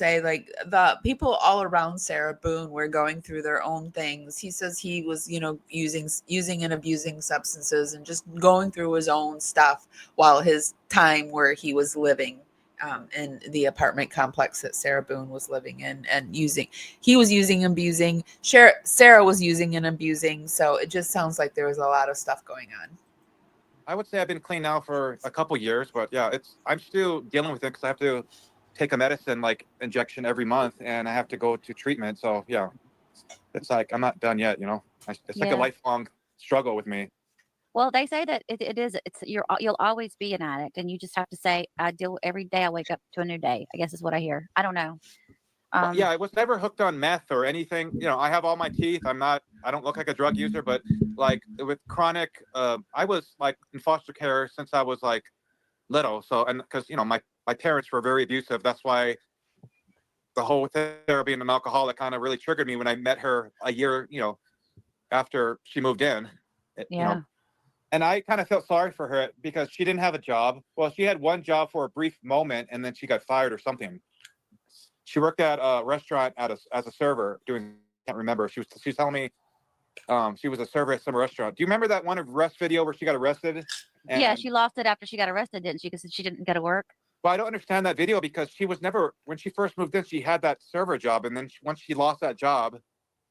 say, like, the people all around Sarah Boone were going through their own things. He says he was, using and abusing substances and just going through his own stuff while his time where he was living in the apartment complex that Sarah Boone was living in and he was using and abusing. Sarah was using and abusing. So it just sounds like there was a lot of stuff going on. I would say I've been clean now for a couple years, but yeah, I'm still dealing with it because I have to take a medicine like injection every month, and I have to go to treatment. So yeah, it's like I'm not done yet. It's like a lifelong struggle with me. Well, they say that you'll always be an addict, and you just have to say, I deal every day. I wake up to a new day, I guess is what I hear. I don't know. Yeah, I was never hooked on meth or anything. I have all my teeth. I don't look like a drug user, but like with chronic, I was like in foster care since I was like little. So, and because, my parents were very abusive. That's why the whole Sarah being an alcoholic kind of really triggered me when I met her a year, after she moved in. Yeah. And I kind of felt sorry for her because she didn't have a job. Well, she had one job for a brief moment, and then she got fired or something. She worked at a restaurant as a server can't remember. She was telling me she was a server at some restaurant. Do you remember that one arrest video where she got arrested? Yeah, she lost it after she got arrested, didn't she? Because she didn't go to work. Well, I don't understand that video because she was never, when she first moved in, she had that server job. And then once she lost that job,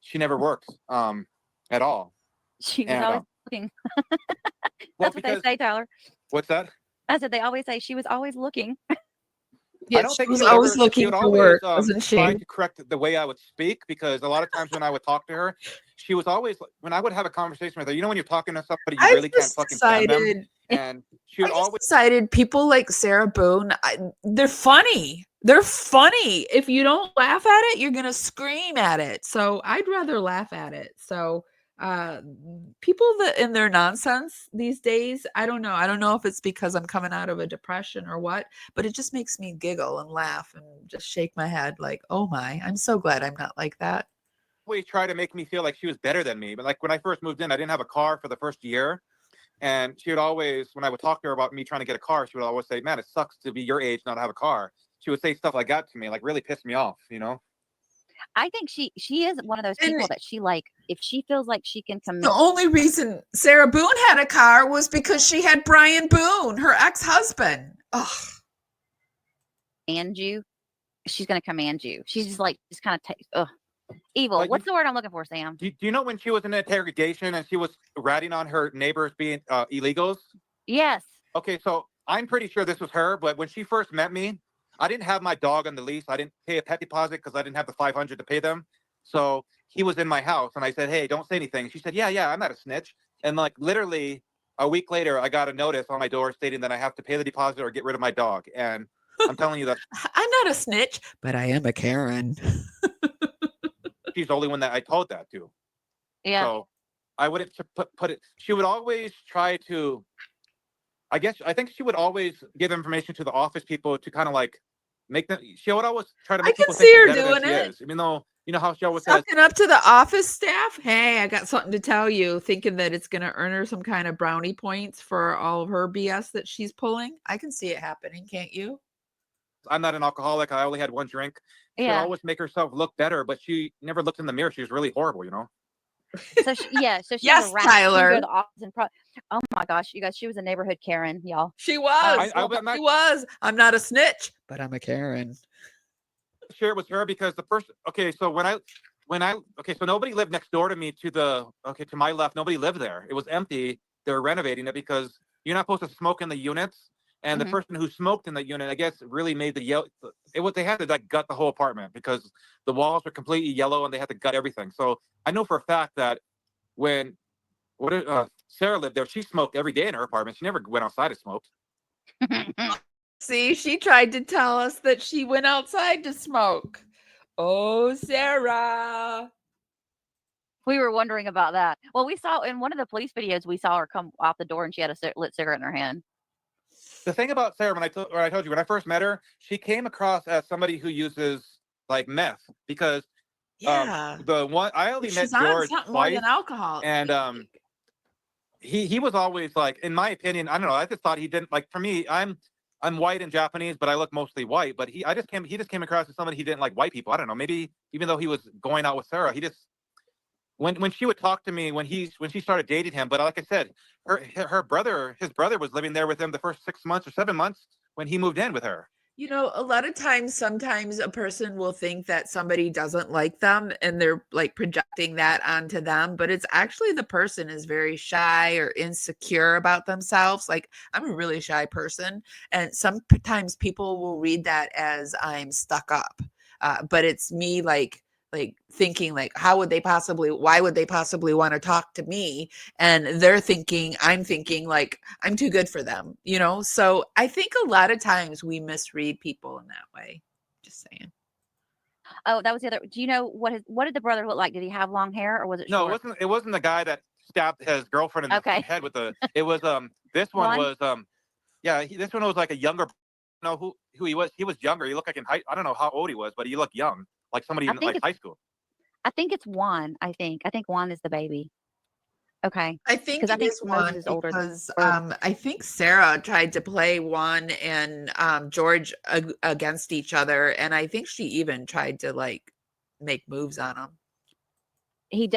she never worked at all. She was always looking. That's what they say, Tyler. What's that? I said they always say she was always looking. Yeah, I don't think she was always looking for work, wasn't she? Trying to correct the way I would speak, because a lot of times when I would talk to her, she was always, when I would have a conversation with her, when you're talking to somebody, you really can't fucking stand them. And she would always decided people like Sarah Boone, they're funny. They're funny. If you don't laugh at it, you're gonna scream at it. So I'd rather laugh at it. So people that in their nonsense these days, I don't know if it's because I'm coming out of a depression or what, but it just makes me giggle and laugh and just shake my head like, oh my, I'm so glad I'm not like that. Always try to make me feel like she was better than me. But like when I first moved in, I didn't have a car for the first year, and she would always, when I would talk to her about me trying to get a car, she would always say, man, it sucks to be your age not have a car. She would say stuff like that to me, like really pissed me off. I think she is one of those people that she, like, if she feels like she can commit. The only reason Sarah Boone had a car was because she had Brian Boone, her ex-husband. Ugh. And you, she's gonna command you. She's just like, just kind of evil. Like, what's the word I'm looking for, Sam? Do you know when she was in interrogation and she was ratting on her neighbors being illegals? Yes. Okay, so I'm pretty sure this was her, but when she first met me, I didn't have my dog on the lease. I didn't pay a pet deposit because I didn't have the $500 to pay them. So he was in my house, and I said, hey, don't say anything. She said, yeah, I'm not a snitch. And like literally a week later, I got a notice on my door stating that I have to pay the deposit or get rid of my dog. And I'm telling you that I'm not a snitch, but I am a Karen. She's the only one that I told that to. Yeah. So I wouldn't put it. She would always try to, I think she would always give information to the office people to kind of like make them. She would always try to make people think she's better than she is. Even though, how she always says, up to the office staff. Hey, I got something to tell you. Thinking that it's going to earn her some kind of brownie points for all of her BS that she's pulling. I can see it happening. Can't you? I'm not an alcoholic. I only had one drink. She'd always make herself look better, but she never looked in the mirror. She was really horrible, So she yes, was around. Tyler. She would go to the office and oh my gosh, you guys, she was a neighborhood Karen, y'all. She was. She was. I'm not a snitch, but I'm a Karen. Sure, it was her because the first. Okay, so so nobody lived next door to me to my left. Nobody lived there. It was empty. They were renovating it because you're not supposed to smoke in the units. And the person who smoked in that unit, I guess, really made they had to like gut the whole apartment because the walls were completely yellow and they had to gut everything. So I know for a fact that when Sarah lived there, she smoked every day in her apartment. She never went outside to smoke. See, she tried to tell us that she went outside to smoke. Oh, Sarah. We were wondering about that. Well, we saw in one of the police videos, we saw her come off the door and she had a lit cigarette in her hand. The thing about Sarah, when I told you when I first met her, she came across as somebody who uses like meth because the one I only met George twice, more than alcohol, and he was always like, in my opinion, I don't know. I just thought he didn't like. For me, I'm I'm white and Japanese, but I look mostly white. But he just came across as somebody he didn't like white people. I don't know. Maybe even though he was going out with Sarah, he just when she would talk to me when she started dating him. But like I said, his brother was living there with him the first 6 months or 7 months when he moved in with her. You know, a lot of times, sometimes a person will think that somebody doesn't like them and they're like projecting that onto them, but it's actually the person is very shy or insecure about themselves. Like, I'm a really shy person, and sometimes people will read that as I'm stuck up. But it's me like thinking like why would they possibly want to talk to me, and I'm thinking like I'm too good for them, you know? So I think a lot of times we misread people in that way. Just saying. Oh, that was the other. Do you know what did the brother look like? Did he have long hair or was it No, short? it wasn't the guy that stabbed his girlfriend in the Okay. head with the. It was this one Juan? was yeah, this one was like a younger. No, who he was? He was younger. He looked like in high. I don't know how old he was, but he looked young, like somebody I in think like it's high school. I think it's Juan. I think Juan is the baby. Okay, I think because I it think is Moses one is older. because Or I think Sarah tried to play Juan and George against each other, and I think she even tried to like make moves on them.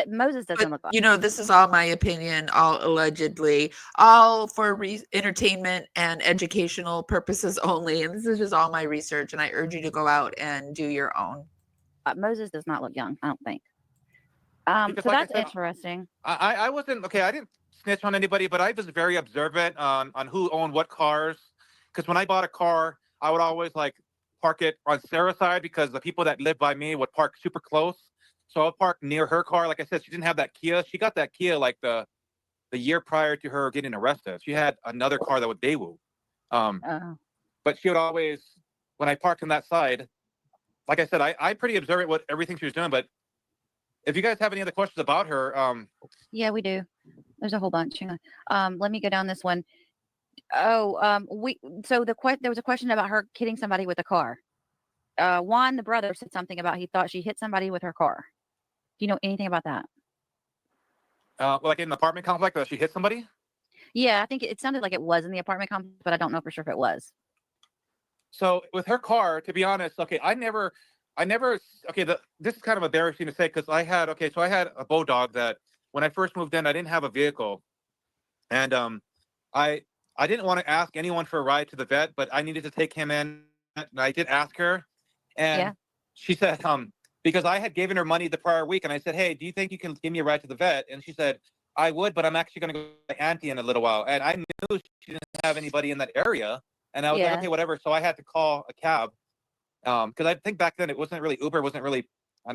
Moses But doesn't look like. you know, this is all my opinion, all allegedly, all for entertainment and educational purposes only. And this is just all my research, and I urge you to go out and do your own. Moses does not look young. I don't think. Because So like I that's said, interesting. I wasn't okay. I didn't snitch on anybody, but I was very observant on who owned what cars. Because when I bought a car, I would always like park it on Sarah's side because the people that lived by me would park super close. So I would park near her car. Like I said, she didn't have that Kia. She got that Kia like the year prior to her getting arrested. She had another car that was Daewoo. Um, Uh, but she would always, when I parked on that side, like I said, I pretty observant with everything she was doing. But if you guys have any other questions about her, yeah, we do. There's a whole bunch. Hang on. Let me go down this one. Oh, we. So there was a question about her hitting somebody with a car. Juan, the brother, said something about he thought she hit somebody with her car. Do you know anything about that? like in an apartment complex, that she hit somebody. Yeah, I think it sounded like it was in the apartment complex, but I don't know for sure if it was. So with her car, to be honest, okay, okay, this is kind of embarrassing to say because so I had a bulldog that when I first moved in, I didn't have a vehicle, and I I didn't want to ask anyone for a ride to the vet, but I needed to take him in, and I did ask her, Yeah. and she said because I had given her money the prior week, and I said, hey, do you think you can give me a ride to the vet? And she said, I would, but I'm actually going to go to my auntie in a little while, and I knew she didn't have anybody in that area. And I was like, Yeah. okay, whatever. So I had to call a cab because I think back then it wasn't really Uber, wasn't really,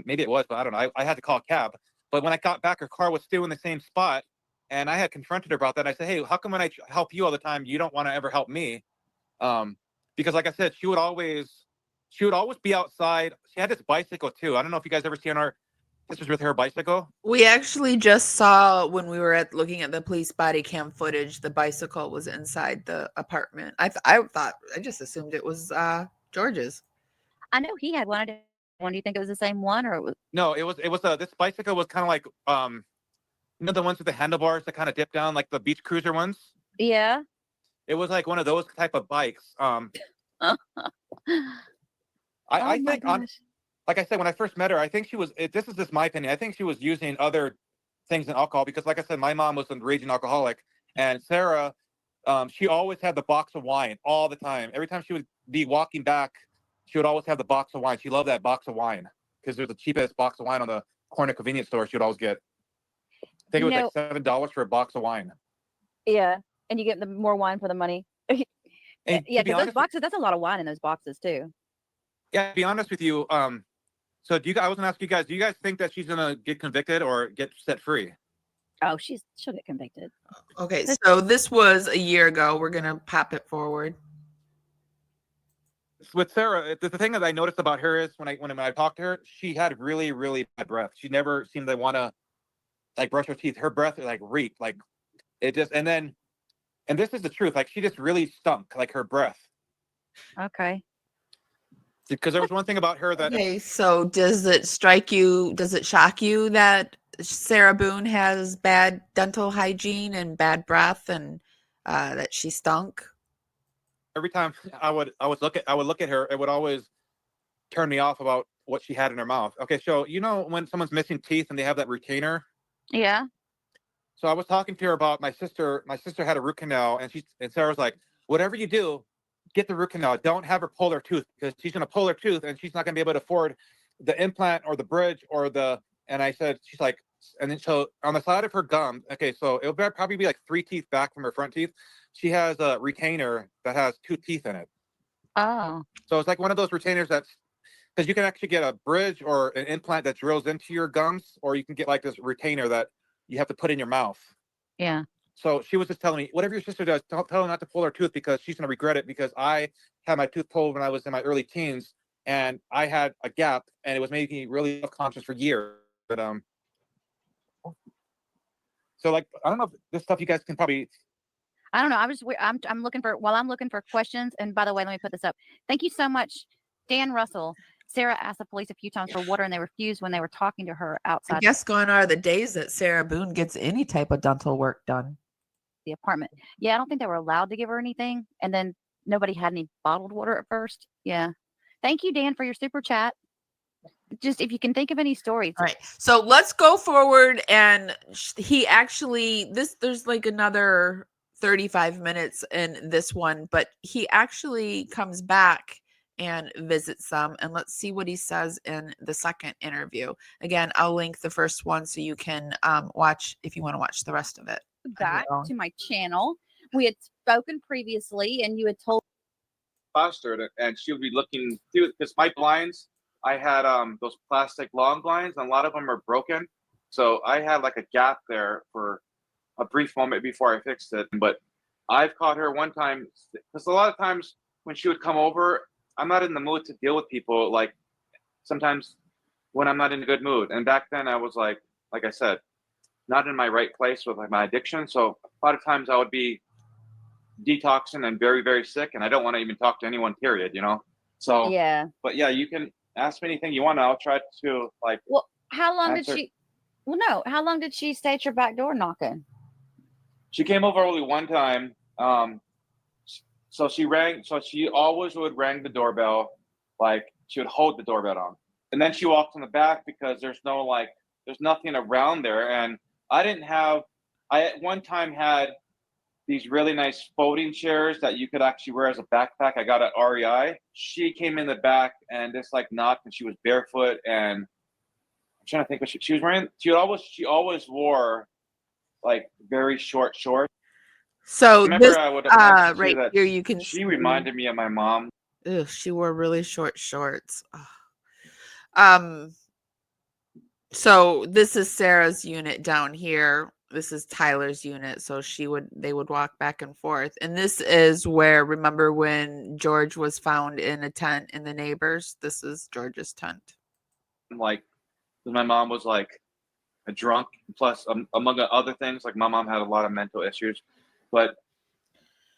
maybe it was, but I don't know. I had to call a cab. But when I got back, her car was still in the same spot. And I had confronted her about that. I said, hey, how come when I help you all the time, you don't want to ever help me? Because like I said, she would always be outside. She had this bicycle too. I don't know if you guys ever seen her. This was with her bicycle. We actually just saw when we were looking at the police body cam footage, the bicycle was inside the apartment. I just assumed it was George's. I know he had one. Do you think it was the same one or it was? No, this bicycle was kind of like the ones with the handlebars that kind of dip down, like the beach cruiser ones. Yeah. It was like one of those type of bikes. Oh I my think gosh. like I said, when I first met her, I think this is just my opinion. I think she was using other things than alcohol because, like I said, my mom was a raging alcoholic, and Sarah, she always had the box of wine all the time. Every time she would be walking back, she would always have the box of wine. She loved that box of wine because it was the cheapest box of wine on the corner convenience store. She would always get. I think it was like $7 for a box of wine. Yeah, and you get the more wine for the money. And Yeah, to be because those honest, boxes, that's a lot of wine in those boxes too. yeah, to be honest with you, so I was gonna ask you guys, do you guys think that she's gonna get convicted or get set free? Oh, she'll get convicted. Okay, so this was a year ago. We're gonna pop it forward. With Sarah, the thing that I noticed about her is when I talked to her, she had really, really bad breath. She never seemed to want to like brush her teeth. Her breath like reeked, like it just. And this is the truth. Like she just really stunk, like her breath. Okay. Because there was one thing about her that Okay, so does it shock you that Sarah Boone has bad dental hygiene and bad breath and that she stunk? every time I would look at her, it would always turn me off about what she had in her mouth. Okay, so you know when someone's missing teeth and they have that retainer? Yeah. So I was talking to her about my sister. My sister had a root canal, and Sarah was like, "Whatever you do, get the root canal. Don't have her pull her tooth because she's gonna pull her tooth and she's not gonna be able to afford the implant or the bridge or the." And I said, she's like, and then so on the side of her gum. Okay, so it'll probably be like 3 teeth back from her front teeth. She has a retainer that has 2 teeth in it. Oh. So it's like one of those retainers that's because you can actually get a bridge or an implant that drills into your gums, or you can get like this retainer that you have to put in your mouth. Yeah. So she was just telling me, whatever your sister does, tell her not to pull her tooth because she's going to regret it, because I had my tooth pulled when I was in my early teens and I had a gap and it was making me really self-conscious for years. But so like, I don't know if this stuff you guys can probably. I don't know. I'm looking for questions. And by the way, let me put this up. Thank you so much, Dan Russell. Sarah asked the police a few times for water and they refused when they were talking to her I outside guess gone are the days that Sarah Boone gets any type of dental work done. the apartment. Yeah, I don't think they were allowed to give her anything. And then nobody had any bottled water at first. Yeah. Thank you, Dan, for your super chat. Just if you can think of any stories. All right. So let's go forward. And he actually, there's like another 35 minutes in this one, but he actually comes back and visits them. And let's see what he says in the second interview. Again, I'll link the first one so you can watch if you want to watch the rest of it. Back to my channel. We had spoken previously and you had told Plastered, and she would be looking through because my blinds, I had those plastic long blinds, and a lot of them are broken. So I had like a gap there for a brief moment before I fixed it. But I've caught her one time because a lot of times when she would come over, I'm not in the mood to deal with people. Like sometimes when I'm not in a good mood, and back then I was like I said, not in my right place with like my addiction. So a lot of times I would be detoxing and very, very sick, and I don't want to even talk to anyone, period, you know? So, yeah. but yeah, you can ask me anything you want. I'll try to like. Well, how long answer. how long did she stay at your back door knocking? She came over only one time. So she always would ring the doorbell, like she would hold the doorbell on. And then she walked in the back because there's nothing around there. And I at one time had these really nice folding chairs that you could actually wear as a backpack. I got at REI. She came in the back and just like knocked, and she was barefoot. And I'm trying to think what she was wearing. She always wore like very short shorts. So Remember, I would have right that here you can. She reminded me of my mom. Ugh, she wore really short shorts. Oh. So this is Sarah's unit down here. This is Tyler's unit. So they would walk back and forth. And this is where, remember when George was found in a tent in the neighbors? This is George's tent. Like, my mom was like a drunk. Plus, among other things, like my mom had a lot of mental issues. But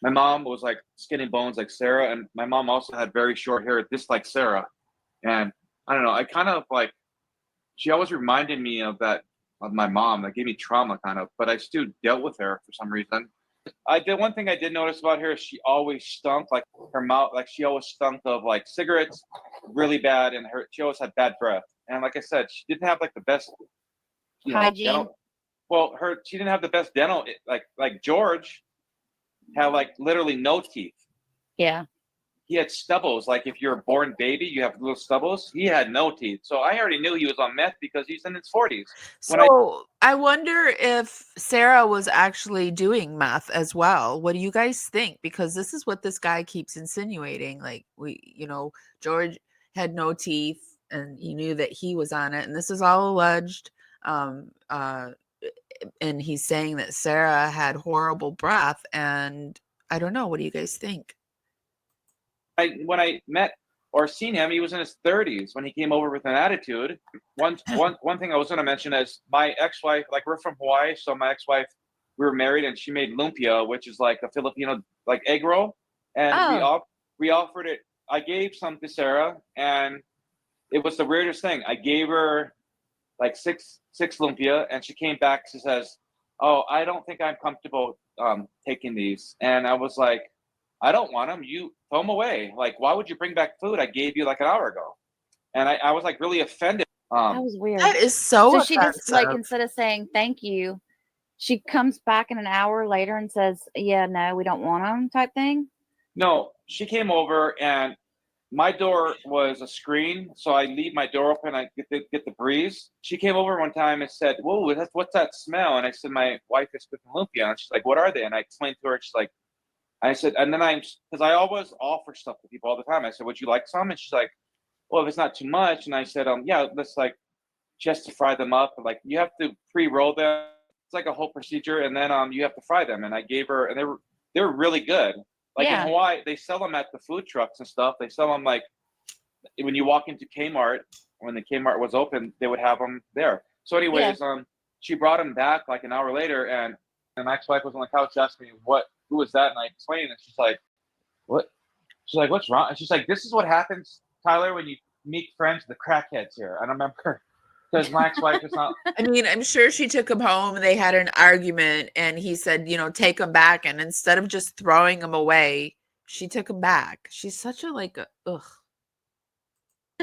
my mom was like skin and bones like Sarah. And my mom also had very short hair, just like Sarah. And I don't know, I kind of like, she always reminded me of my mom. That gave me trauma kind of, but I still dealt with her for some reason. One thing I did notice about her is she always stunk, like her mouth, like she always stunk of like cigarettes really bad, and she always had bad breath. And like I said, she didn't have like the best hygiene. Dental. Well, she didn't have the best dental. Like George had like literally no teeth. Yeah. He had stubbles. Like if you're a born baby, you have little stubbles. He had no teeth. So I already knew he was on meth because he's in his 40s. So I wonder if Sarah was actually doing meth as well. What do you guys think? Because this is what this guy keeps insinuating. Like George had no teeth and he knew that he was on it. And this is all alleged. And he's saying that Sarah had horrible breath. And I don't know. What do you guys think? When I met or seen him, he was in his 30s when he came over with an attitude. One thing I was going to mention is my ex-wife, like we're from Hawaii, so my ex-wife, we were married, and she made lumpia, which is like a Filipino like egg roll, and we offered it. I gave some to Sarah, and it was the weirdest thing. I gave her like six lumpia, and she came back. She says, "Oh, I don't think I'm comfortable taking these," and I was like, I don't want them. You throw them away. Like, why would you bring back food I gave you like an hour ago? And I was like really offended. That was weird. That is so So she just like, offensive. instead of saying thank you, she comes back in an hour later and says, yeah, no, we don't want them type thing. No, she came over and my door was a screen, so I leave my door open. I get the breeze. She came over one time and said, "Whoa, what's that smell?" And I said, "My wife is cooking lumpia." And she's like, "What are they?" And I explained to her. She's like, "I said," and then because I always offer stuff to people all the time. I said, "Would you like some?" And she's like, "Well, if it's not too much." And I said, "Yeah, let's like just to fry them up. Like you have to pre-roll them. It's like a whole procedure, and then you have to fry them." And I gave her, and they were really good. Like in Hawaii, they sell them at the food trucks and stuff. They sell them like when you walk into Kmart, when the Kmart was open, they would have them there. So anyways, she brought them back like an hour later, and my ex-wife was on the couch asking me, who was that? And I explained, and she's like, what? She's like, what's wrong? And she's like, this is what happens, Tyler, when you meet friends, the crackheads here. I don't remember. Because my ex-wife is not. I mean, I'm sure she took him home. They had an argument, and he said, take them back. And instead of just throwing them away, she took them back. She's such a ugh.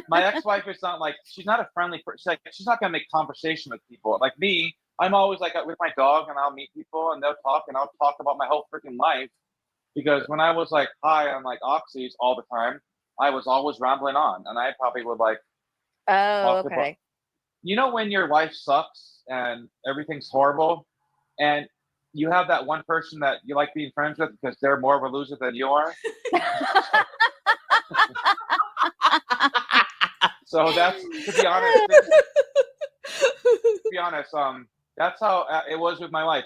My ex-wife is not like, she's not a friendly person. Like, she's not gonna make conversation with people. Like me, I'm always like with my dog, and I'll meet people, and they'll talk, and I'll talk about my whole freaking life. Because when I was like high on like oxys all the time, I was always rambling on, and I probably would like. Oh, okay. When your wife sucks and everything's horrible, and you have that one person that you like being friends with because they're more of a loser than you are. So that's, to be honest, that's how it was with my life.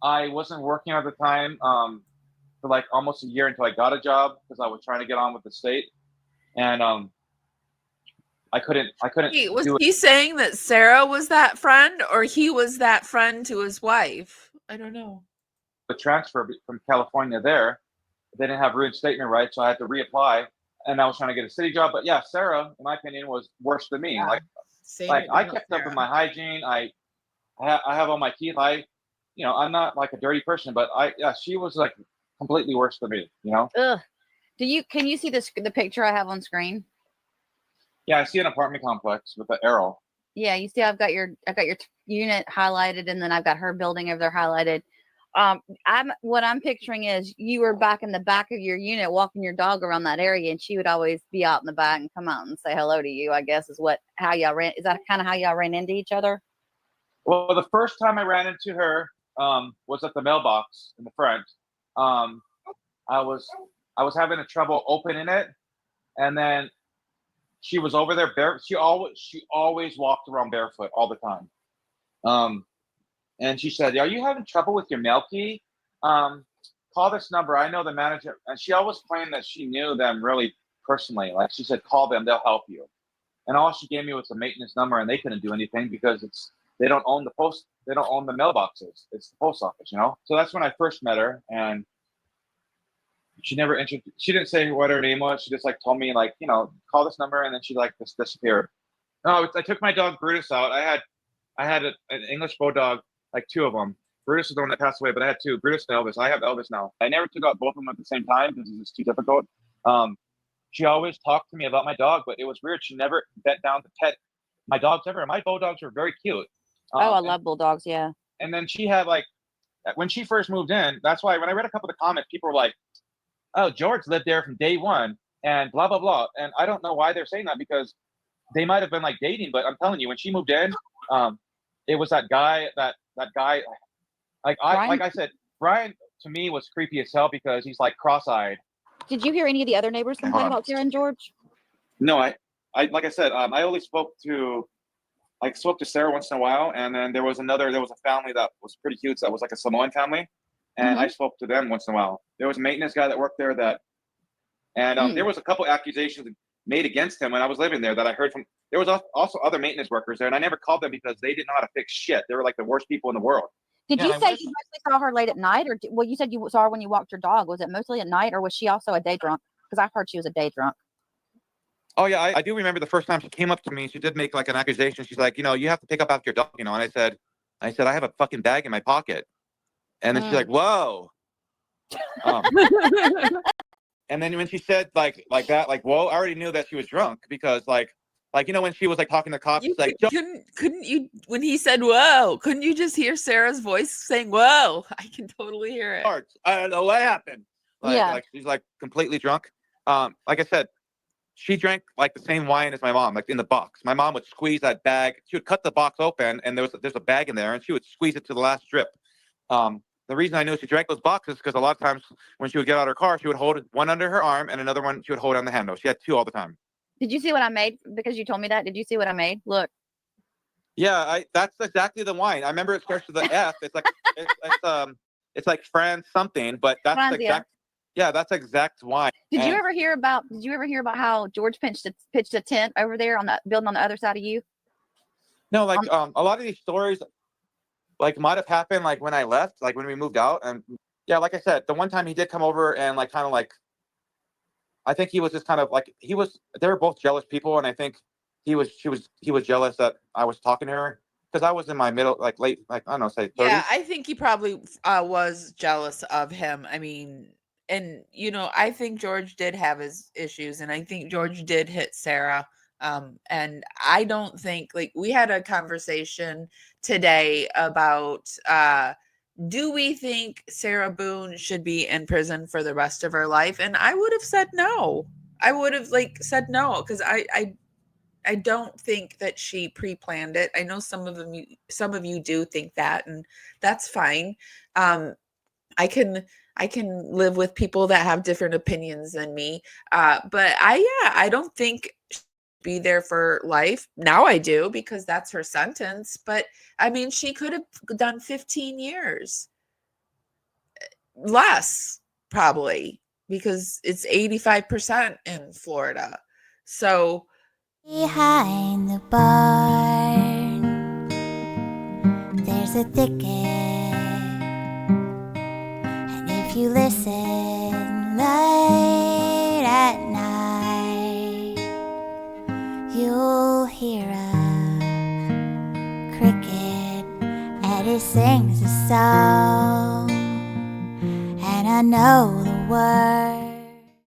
I wasn't working at the time for like almost a year until I got a job because I was trying to get on with the state, and I couldn't. Wait, was he saying that Sarah was that friend, or he was that friend to his wife? I don't know. The transfer from California there, they didn't have reinstatement rights, so I had to reapply, and I was trying to get a city job. But yeah, Sarah, in my opinion, was worse than me. Yeah. Like I kept up with my hygiene. I have all my teeth. I'm not like a dirty person, but she was like completely worse than me. Ugh. Can you see the picture I have on screen? Yeah, I see an apartment complex with an arrow. Yeah, you see, I've got your unit highlighted, and then I've got her building over there highlighted. What I'm picturing is you were back in the back of your unit walking your dog around that area, and she would always be out in the back and come out and say hello to you, I guess is how y'all ran. Is that kind of how y'all ran into each other? Well, the first time I ran into her was at the mailbox in the front. I was having trouble opening it, and then she was over there bare. She always walked around barefoot all the time. And she said, "Are you having trouble with your mail key? Call this number. I know the manager." And she always claimed that she knew them really personally. Like she said, "Call them; they'll help you." And all she gave me was a maintenance number, and they couldn't do anything because they don't own the post. They don't own the mailboxes. It's the post office, So that's when I first met her, and she never she didn't say what her name was. She just like told me like, call this number, and then she like just disappeared. No, I took my dog Brutus out. I had an English bulldog, like two of them. Brutus is the one that passed away, but I had two, Brutus and Elvis. I have Elvis now. I never took out both of them at the same time because it was too difficult. She always talked to me about my dog, but it was weird. She never bent down to pet my dogs ever. My bulldogs were very cute. I love bulldogs, yeah. And then she had like, when she first moved in, that's why when I read a couple of the comments, people were like, "Oh, George lived there from day one," and blah, blah, blah. And I don't know why they're saying that because they might have been like dating, but I'm telling you, when she moved in, it was that guy, that guy, like I said, Brian to me was creepy as hell because he's like cross-eyed. Did you hear any of the other neighbors complain about Sarah and George? No, I like I said, I only spoke to Sarah once in a while, and then there was a family that was pretty cute. That was like a Samoan family, and I spoke to them once in a while. There was a maintenance guy that worked there there was a couple accusations made against him when I was living there that I heard from. There was also other maintenance workers there, and I never called them because they didn't know how to fix shit. They were like the worst people in the world. Did you say you mostly saw her late at night, or you said you saw her when you walked your dog? Was it mostly at night, or was she also a day drunk? Because I've heard she was a day drunk. Oh yeah, I do remember the first time she came up to me. She did make like an accusation. She's like, you have to pick up after your dog, And I said, I have a fucking bag in my pocket, and then she's like, whoa. Um, and then when she said like that, like, whoa, I already knew that she was drunk because like when she was like talking to cops, You like, couldn't you, when he said whoa, couldn't you just hear Sarah's voice saying whoa? I can totally hear it. I don't know what happened. Like she's like completely drunk. Like I said, she drank like the same wine as my mom, like in the box. My mom would squeeze that bag. She would cut the box open, and there's a bag in there, and she would squeeze it to the last drip. The reason I knew she drank those boxes is because a lot of times when she would get out of her car, she would hold one under her arm and another one she would hold on the handle. She had two all the time. Did you see what I made? Because you told me that. Did you see what I made? Look. Yeah, that's exactly the wine. I remember it starts with the F. It's like it's like Frantz something, but that's Frantz, the exact. Yeah, that's exact wine. Did you ever hear about how George pitched a tent over there on that building on the other side of you? No, like a lot of these stories like might have happened like when I left, like when we moved out. And yeah, like I said, the one time he did come over and like kind of like I think he was just kind of like they were both jealous people, and I think he was jealous that I was talking to her because I was in my middle, like late, like I don't know, say 30s. Yeah, I think he probably was jealous of him. I mean, and I think George did have his issues, and I think George did hit Sarah. And I don't think, like, we had a conversation today about do we think Sarah Boone should be in prison for the rest of her life? And I would have said no. I would have said no, because I don't think that she pre-planned it. I know some of you do think that, and that's fine. I can live with people that have different opinions than me. But I don't think she'd be there for life. Now I do, because that's her sentence. But I mean, she could have done 15 years. Less, probably, because it's 85% in Florida. So behind the barn, there's a thicket, and if you listen late at night, you'll hear a cricket, and it sings a song, and I know the words